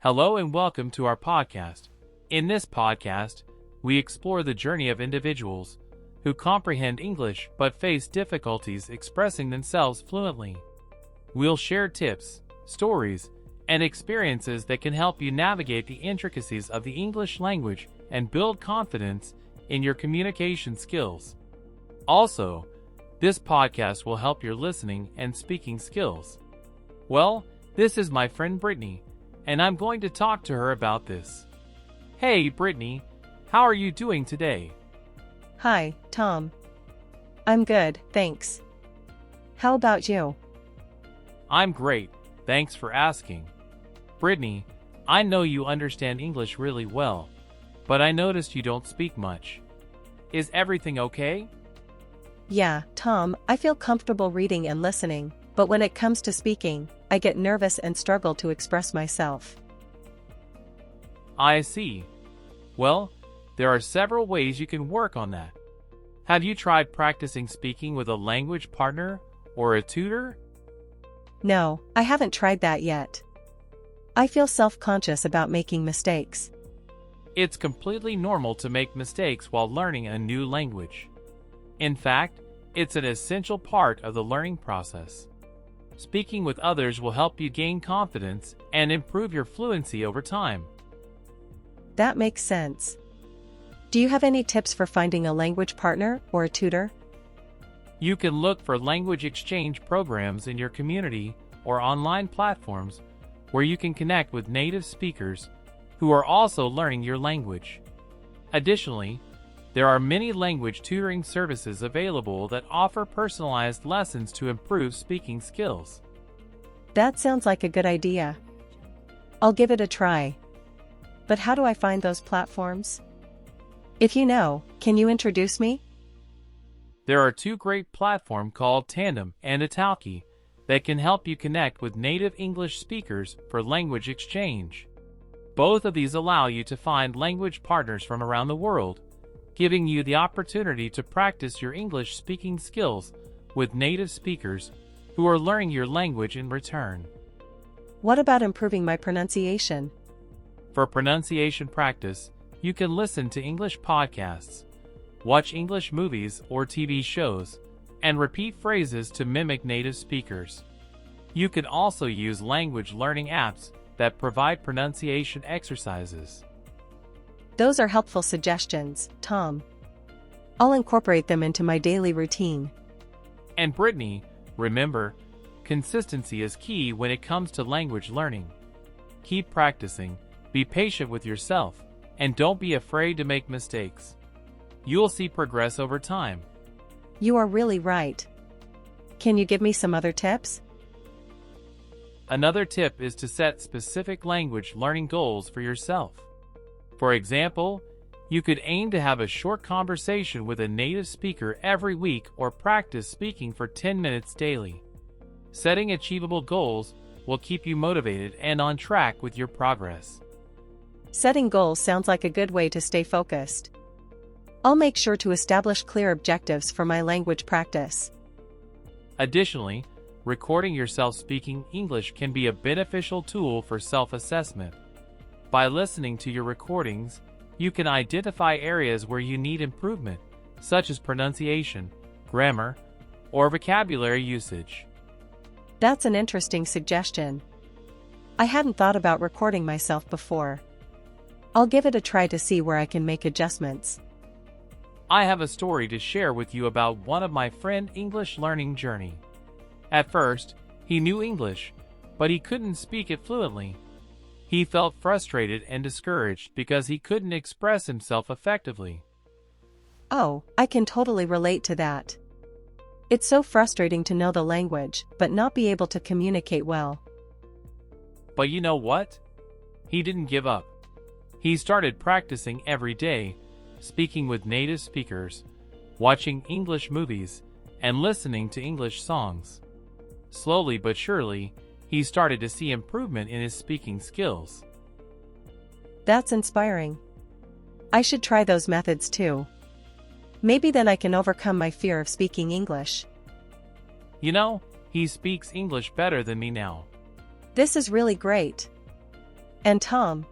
Hello and welcome to our podcast. In this podcast, we explore the journey of individuals who comprehend English but face difficulties expressing themselves fluently. We'll share tips, stories, and experiences that can help you navigate the intricacies of the English language and build confidence in your communication skills. Also, this podcast will help your listening and speaking skills. Well, this is my friend Brittany, and I'm going to talk to her about this. Hey Brittany, how are you doing today? Hi, Tom. I'm good, thanks. How about you? I'm great, thanks for asking. Brittany, I know you understand English really well, but I noticed you don't speak much. Is everything okay? Yeah, Tom, I feel comfortable reading and listening, but when it comes to speaking, I get nervous and struggle to express myself. I see. Well, there are several ways you can work on that. Have you tried practicing speaking with a language partner or a tutor? No, I haven't tried that yet. I feel self-conscious about making mistakes. It's completely normal to make mistakes while learning a new language. In fact, it's an essential part of the learning process. Speaking with others will help you gain confidence and improve your fluency over time. That makes sense. Do you have any tips for finding a language partner or a tutor? You can look for language exchange programs in your community or online platforms where you can connect with native speakers who are also learning your language. Additionally, there are many language tutoring services available that offer personalized lessons to improve speaking skills. That sounds like a good idea. I'll give it a try. But how do I find those platforms? If you know, can you introduce me? There are two great platforms called Tandem and Italki that can help you connect with native English speakers for language exchange. Both of these allow you to find language partners from around the world, giving you the opportunity to practice your English speaking skills with native speakers who are learning your language in return. What about improving my pronunciation? For pronunciation practice, you can listen to English podcasts, watch English movies or TV shows, and repeat phrases to mimic native speakers. You can also use language learning apps that provide pronunciation exercises. Those are helpful suggestions, Tom. I'll incorporate them into my daily routine. And Brittany, remember, consistency is key when it comes to language learning. Keep practicing, be patient with yourself, and don't be afraid to make mistakes. You'll see progress over time. You are really right. Can you give me some other tips? Another tip is to set specific language learning goals for yourself. For example, you could aim to have a short conversation with a native speaker every week or practice speaking for 10 minutes daily. Setting achievable goals will keep you motivated and on track with your progress. Setting goals sounds like a good way to stay focused. I'll make sure to establish clear objectives for my language practice. Additionally, recording yourself speaking English can be a beneficial tool for self-assessment. By listening to your recordings, you can identify areas where you need improvement, such as pronunciation, grammar, or vocabulary usage. That's an interesting suggestion. I hadn't thought about recording myself before. I'll give it a try to see where I can make adjustments. I have a story to share with you about one of my friend's English learning journey. At first, he knew English, but he couldn't speak it fluently. He felt frustrated and discouraged because he couldn't express himself effectively. Oh, I can totally relate to that. It's so frustrating to know the language, but not be able to communicate well. But you know what? He didn't give up. He started practicing every day, speaking with native speakers, watching English movies, and listening to English songs. Slowly but surely, he started to see improvement in his speaking skills. That's inspiring. I should try those methods too. Maybe then I can overcome my fear of speaking English. You know, he speaks English better than me now. This is really great. And Tom,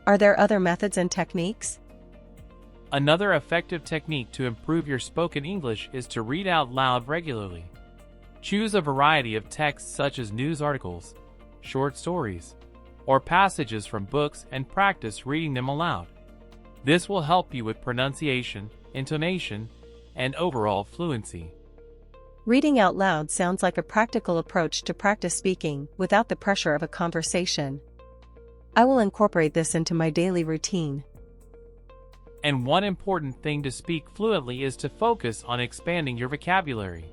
are there other methods and techniques? Another effective technique to improve your spoken English is to read out loud regularly. Choose a variety of texts such as news articles, short stories, or passages from books and practice reading them aloud. This will help you with pronunciation, intonation, and overall fluency. Reading out loud sounds like a practical approach to practice speaking without the pressure of a conversation. I will incorporate this into my daily routine. And one important thing to speak fluently is to focus on expanding your vocabulary.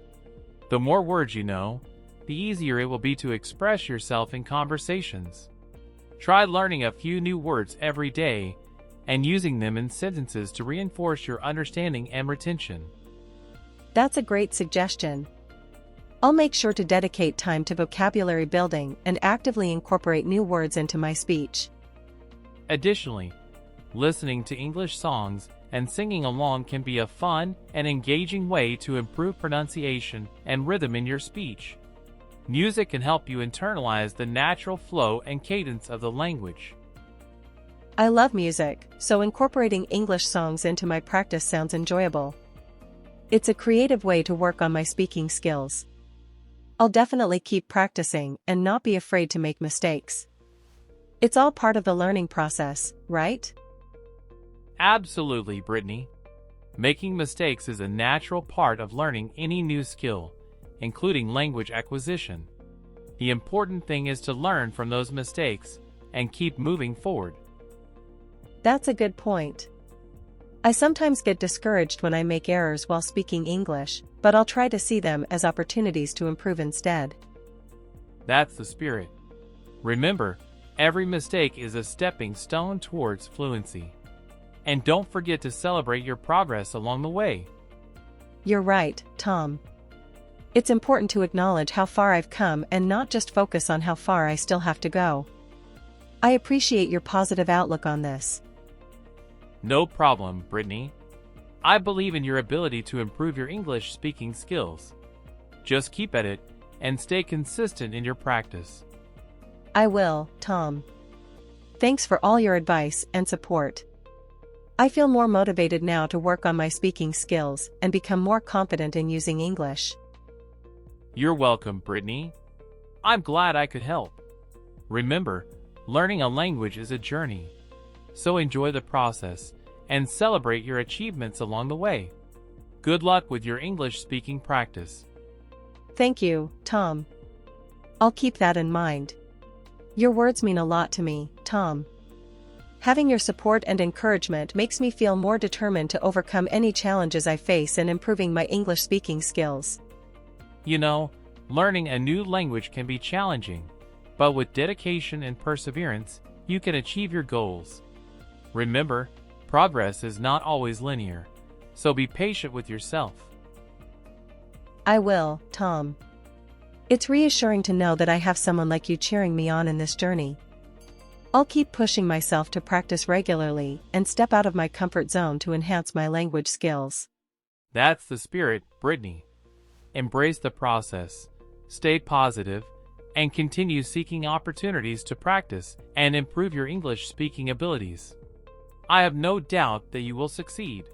The more words you know, the easier it will be to express yourself in conversations. Try learning a few new words every day and using them in sentences to reinforce your understanding and retention. That's a great suggestion. I'll make sure to dedicate time to vocabulary building and actively incorporate new words into my speech. Additionally, listening to English songs and singing along can be a fun and engaging way to improve pronunciation and rhythm in your speech. Music can help you internalize the natural flow and cadence of the language. I love music, so incorporating English songs into my practice sounds enjoyable. It's a creative way to work on my speaking skills. I'll definitely keep practicing and not be afraid to make mistakes. It's all part of the learning process, right? Absolutely, Brittany. Making mistakes is a natural part of learning any new skill, including language acquisition. The important thing is to learn from those mistakes and keep moving forward. That's a good point. I sometimes get discouraged when I make errors while speaking English, but I'll try to see them as opportunities to improve instead. That's the spirit. Remember, every mistake is a stepping stone towards fluency. And don't forget to celebrate your progress along the way. You're right, Tom. It's important to acknowledge how far I've come and not just focus on how far I still have to go. I appreciate your positive outlook on this. No problem, Brittany. I believe in your ability to improve your English speaking skills. Just keep at it and stay consistent in your practice. I will, Tom. Thanks for all your advice and support. I feel more motivated now to work on my speaking skills and become more confident in using English. You're welcome, Brittany. I'm glad I could help. Remember, learning a language is a journey. So enjoy the process and celebrate your achievements along the way. Good luck with your English speaking practice. Thank you, Tom. I'll keep that in mind. Your words mean a lot to me, Tom. Having your support and encouragement makes me feel more determined to overcome any challenges I face in improving my English speaking skills. You know, learning a new language can be challenging, but with dedication and perseverance, you can achieve your goals. Remember, progress is not always linear, so be patient with yourself. I will, Tom. It's reassuring to know that I have someone like you cheering me on in this journey. I'll keep pushing myself to practice regularly and step out of my comfort zone to enhance my language skills. That's the spirit, Brittany. Embrace the process, stay positive, and continue seeking opportunities to practice and improve your English speaking abilities. I have no doubt that you will succeed.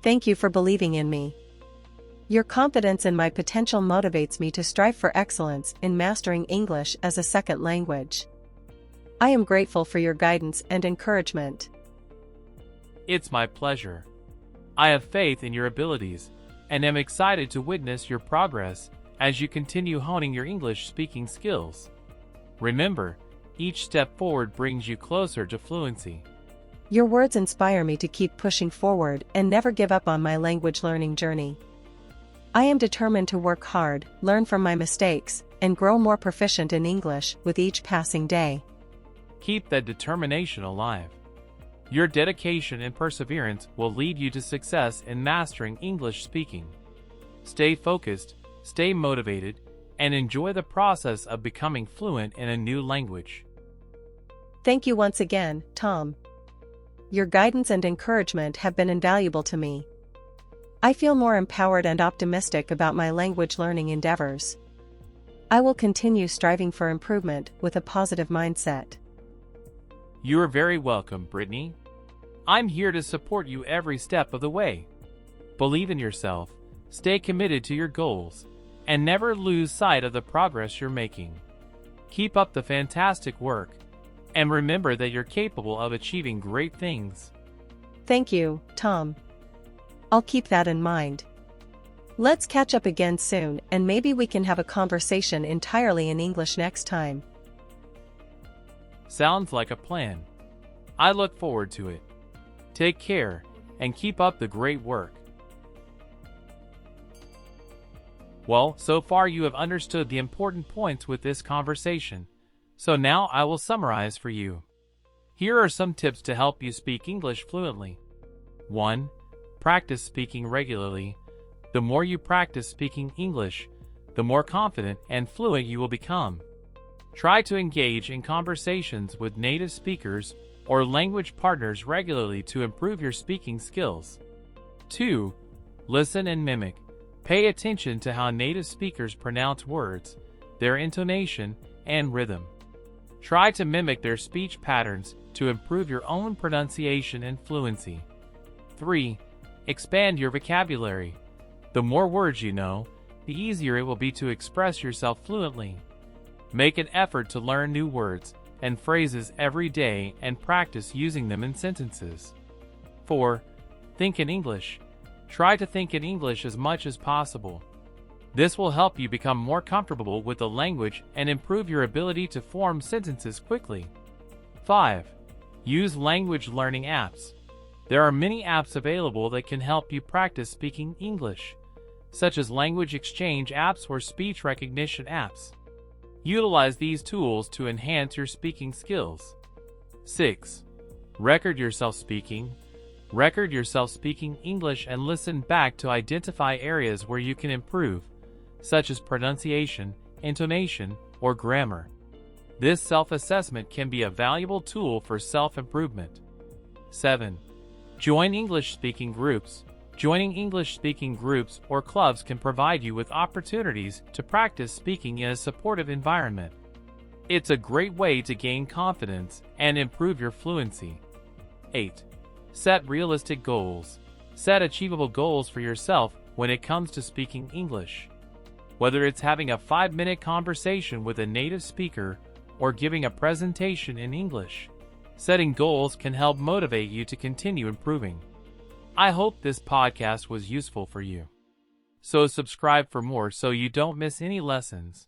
Thank you for believing in me. Your confidence in my potential motivates me to strive for excellence in mastering English as a second language. I am grateful for your guidance and encouragement. It's my pleasure. I have faith in your abilities and am excited to witness your progress as you continue honing your English speaking skills. Remember, each step forward brings you closer to fluency. Your words inspire me to keep pushing forward and never give up on my language learning journey. I am determined to work hard, learn from my mistakes, and grow more proficient in English with each passing day. Keep that determination alive. Your dedication and perseverance will lead you to success in mastering English speaking. Stay focused, stay motivated, and enjoy the process of becoming fluent in a new language. Thank you once again, Tom. Your guidance and encouragement have been invaluable to me. I feel more empowered and optimistic about my language learning endeavors. I will continue striving for improvement with a positive mindset. You are very welcome, Brittany. I'm here to support you every step of the way. Believe in yourself, stay committed to your goals, and never lose sight of the progress you're making. Keep up the fantastic work, and remember that you're capable of achieving great things. Thank you, Tom. I'll keep that in mind. Let's catch up again soon, and maybe we can have a conversation entirely in English next time. Sounds like a plan. I look forward to it. Take care, and keep up the great work. Well, so far you have understood the important points with this conversation, so now I will summarize for you. Here are some tips to help you speak English fluently. 1. Practice speaking regularly. The more you practice speaking English, the more confident and fluent you will become. Try to engage in conversations with native speakers or language partners regularly to improve your speaking skills. 2. Listen and mimic. Pay attention to how native speakers pronounce words, their intonation, and rhythm. Try to mimic their speech patterns to improve your own pronunciation and fluency. 3. Expand your vocabulary. The more words you know, the easier it will be to express yourself fluently. Make an effort to learn new words and phrases every day and practice using them in sentences. 4. Think in English. Try to think in English as much as possible. This will help you become more comfortable with the language and improve your ability to form sentences quickly. 5. Use language learning apps. There are many apps available that can help you practice speaking English, such as language exchange apps or speech recognition apps. Utilize these tools to enhance your speaking skills. 6. Record yourself speaking. Record yourself speaking English and listen back to identify areas where you can improve, such as pronunciation, intonation, or grammar. This self-assessment can be a valuable tool for self-improvement. 7. Join English-speaking groups. Joining English-speaking groups or clubs can provide you with opportunities to practice speaking in a supportive environment. It's a great way to gain confidence and improve your fluency. 8. Set realistic goals. Set achievable goals for yourself when it comes to speaking English. Whether it's having a 5-minute conversation with a native speaker or giving a presentation in English, setting goals can help motivate you to continue improving. I hope this podcast was useful for you. So subscribe for more so you don't miss any lessons.